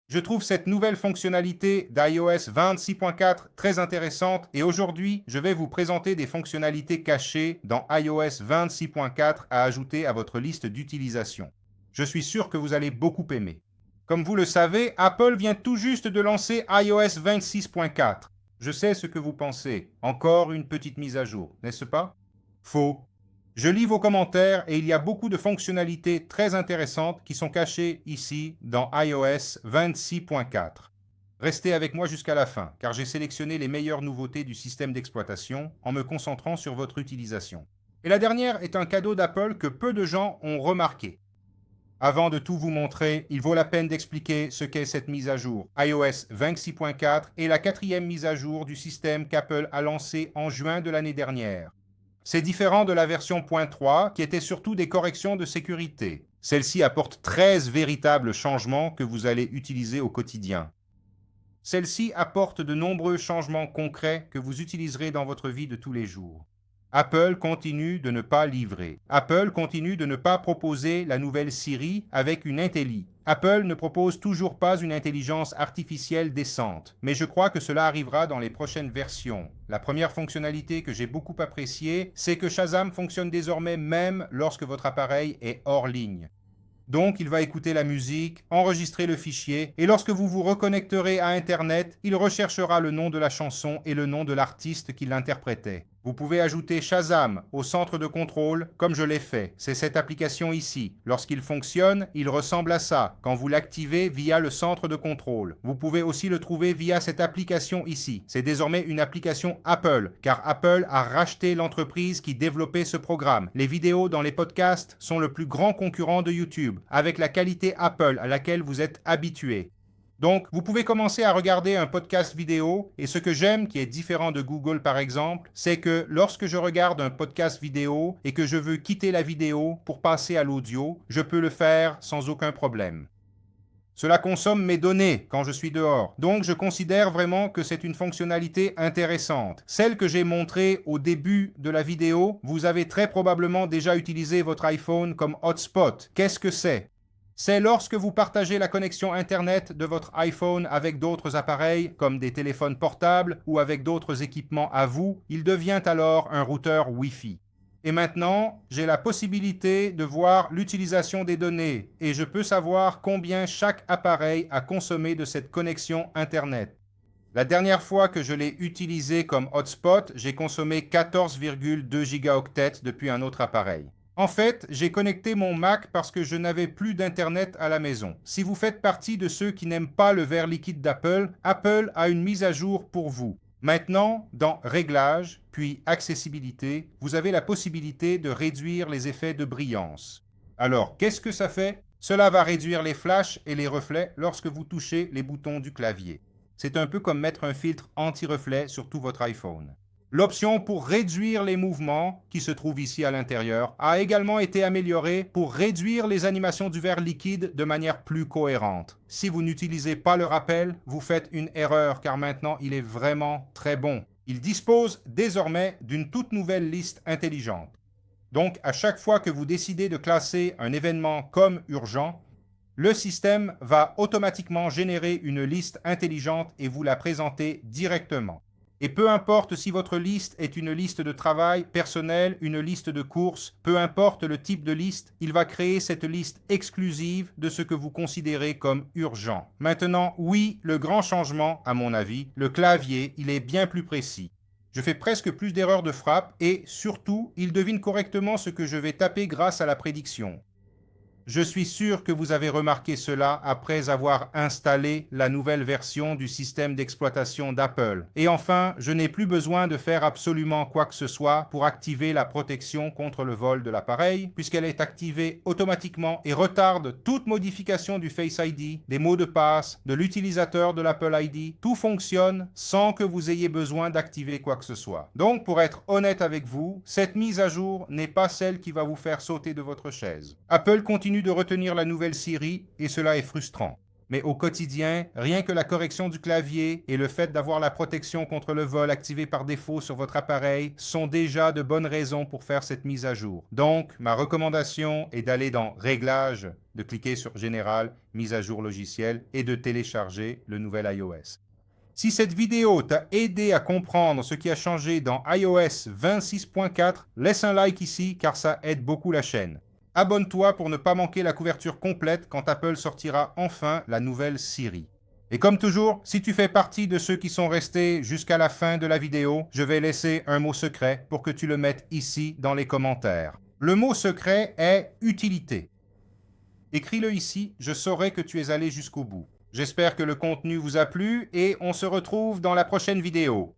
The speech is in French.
Je trouve cette nouvelle fonctionnalité d'iOS 26.4 très intéressante et aujourd'hui, je vais vous présenter des fonctionnalités cachées dans iOS 26.4 à ajouter à votre liste d'utilisation. Je suis sûr que vous allez beaucoup aimer. Comme vous le savez, Apple vient tout juste de lancer iOS 26.4. Je sais ce que vous pensez. Encore une petite mise à jour, n'est-ce pas? Faux. Je lis vos commentaires et il y a beaucoup de fonctionnalités très intéressantes qui sont cachées ici dans iOS 26.4. Restez avec moi jusqu'à la fin, car j'ai sélectionné les meilleures nouveautés du système d'exploitation en me concentrant sur votre utilisation. Et la dernière est un cadeau d'Apple que peu de gens ont remarqué. Avant de tout vous montrer, il vaut la peine d'expliquer ce qu'est cette mise à jour. iOS 26.4 est la quatrième mise à jour du système qu'Apple a lancé en juin de l'année dernière. C'est différent de la version .3 qui était surtout des corrections de sécurité. Celle-ci apporte 13 véritables changements que vous allez utiliser au quotidien. Celle-ci apporte de nombreux changements concrets que vous utiliserez dans votre vie de tous les jours. Apple continue de ne pas livrer. Apple continue de ne pas proposer la nouvelle Siri avec une Intelli. Apple ne propose toujours pas une intelligence artificielle décente, mais je crois que cela arrivera dans les prochaines versions. La première fonctionnalité que j'ai beaucoup appréciée, c'est que Shazam fonctionne désormais même lorsque votre appareil est hors ligne. Donc, il va écouter la musique, enregistrer le fichier, et lorsque vous vous reconnecterez à Internet, il recherchera le nom de la chanson et le nom de l'artiste qui l'interprétait. Vous pouvez ajouter Shazam au centre de contrôle, comme je l'ai fait. C'est cette application ici. Lorsqu'il fonctionne, il ressemble à ça, quand vous l'activez via le centre de contrôle. Vous pouvez aussi le trouver via cette application ici. C'est désormais une application Apple, car Apple a racheté l'entreprise qui développait ce programme. Les vidéos dans les podcasts sont le plus grand concurrent de YouTube, avec la qualité Apple à laquelle vous êtes habitué. Donc, vous pouvez commencer à regarder un podcast vidéo et ce que j'aime, qui est différent de Google par exemple, c'est que lorsque je regarde un podcast vidéo et que je veux quitter la vidéo pour passer à l'audio, je peux le faire sans aucun problème. Cela consomme mes données quand je suis dehors. Donc, je considère vraiment que c'est une fonctionnalité intéressante. Celle que j'ai montrée au début de la vidéo, vous avez très probablement déjà utilisé votre iPhone comme hotspot. Qu'est-ce que c'est? C'est lorsque vous partagez la connexion Internet de votre iPhone avec d'autres appareils, comme des téléphones portables ou avec d'autres équipements à vous, il devient alors un routeur Wi-Fi. Et maintenant, j'ai la possibilité de voir l'utilisation des données et je peux savoir combien chaque appareil a consommé de cette connexion Internet. La dernière fois que je l'ai utilisé comme hotspot, j'ai consommé 14,2 gigaoctets depuis un autre appareil. En fait, j'ai connecté mon Mac parce que je n'avais plus d'Internet à la maison. Si vous faites partie de ceux qui n'aiment pas le verre liquide d'Apple, Apple a une mise à jour pour vous. Maintenant, dans Réglages, puis Accessibilité, vous avez la possibilité de réduire les effets de brillance. Alors, qu'est-ce que ça fait? Cela va réduire les flashs et les reflets lorsque vous touchez les boutons du clavier. C'est un peu comme mettre un filtre anti-reflet sur tout votre iPhone. L'option pour réduire les mouvements, qui se trouve ici à l'intérieur, a également été améliorée pour réduire les animations du verre liquide de manière plus cohérente. Si vous n'utilisez pas le rappel, vous faites une erreur car maintenant il est vraiment très bon. Il dispose désormais d'une toute nouvelle liste intelligente. Donc, à chaque fois que vous décidez de classer un événement comme urgent, le système va automatiquement générer une liste intelligente et vous la présenter directement. Et peu importe si votre liste est une liste de travail personnel, une liste de courses, peu importe le type de liste, il va créer cette liste exclusive de ce que vous considérez comme urgent. Maintenant, oui, le grand changement, à mon avis, le clavier, il est bien plus précis. Je fais presque plus d'erreurs de frappe et, surtout, il devine correctement ce que je vais taper grâce à la prédiction. Je suis sûr que vous avez remarqué cela après avoir installé la nouvelle version du système d'exploitation d'Apple. Et enfin, je n'ai plus besoin de faire absolument quoi que ce soit pour activer la protection contre le vol de l'appareil, puisqu'elle est activée automatiquement et retarde toute modification du Face ID, des mots de passe, de l'utilisateur de l'Apple ID. Tout fonctionne sans que vous ayez besoin d'activer quoi que ce soit. Donc, pour être honnête avec vous, cette mise à jour n'est pas celle qui va vous faire sauter de votre chaise. Apple continue de retenir la nouvelle Siri et cela est frustrant. Mais au quotidien, rien que la correction du clavier et le fait d'avoir la protection contre le vol activée par défaut sur votre appareil sont déjà de bonnes raisons pour faire cette mise à jour. Donc, ma recommandation est d'aller dans Réglages, de cliquer sur Général, Mise à jour logiciel et de télécharger le nouvel iOS. Si cette vidéo t'a aidé à comprendre ce qui a changé dans iOS 26.4, laisse un like ici car ça aide beaucoup la chaîne. Abonne-toi pour ne pas manquer la couverture complète quand Apple sortira enfin la nouvelle Siri. Et comme toujours, si tu fais partie de ceux qui sont restés jusqu'à la fin de la vidéo, je vais laisser un mot secret pour que tu le mettes ici dans les commentaires. Le mot secret est « utilité ». Écris-le ici, je saurai que tu es allé jusqu'au bout. J'espère que le contenu vous a plu et on se retrouve dans la prochaine vidéo.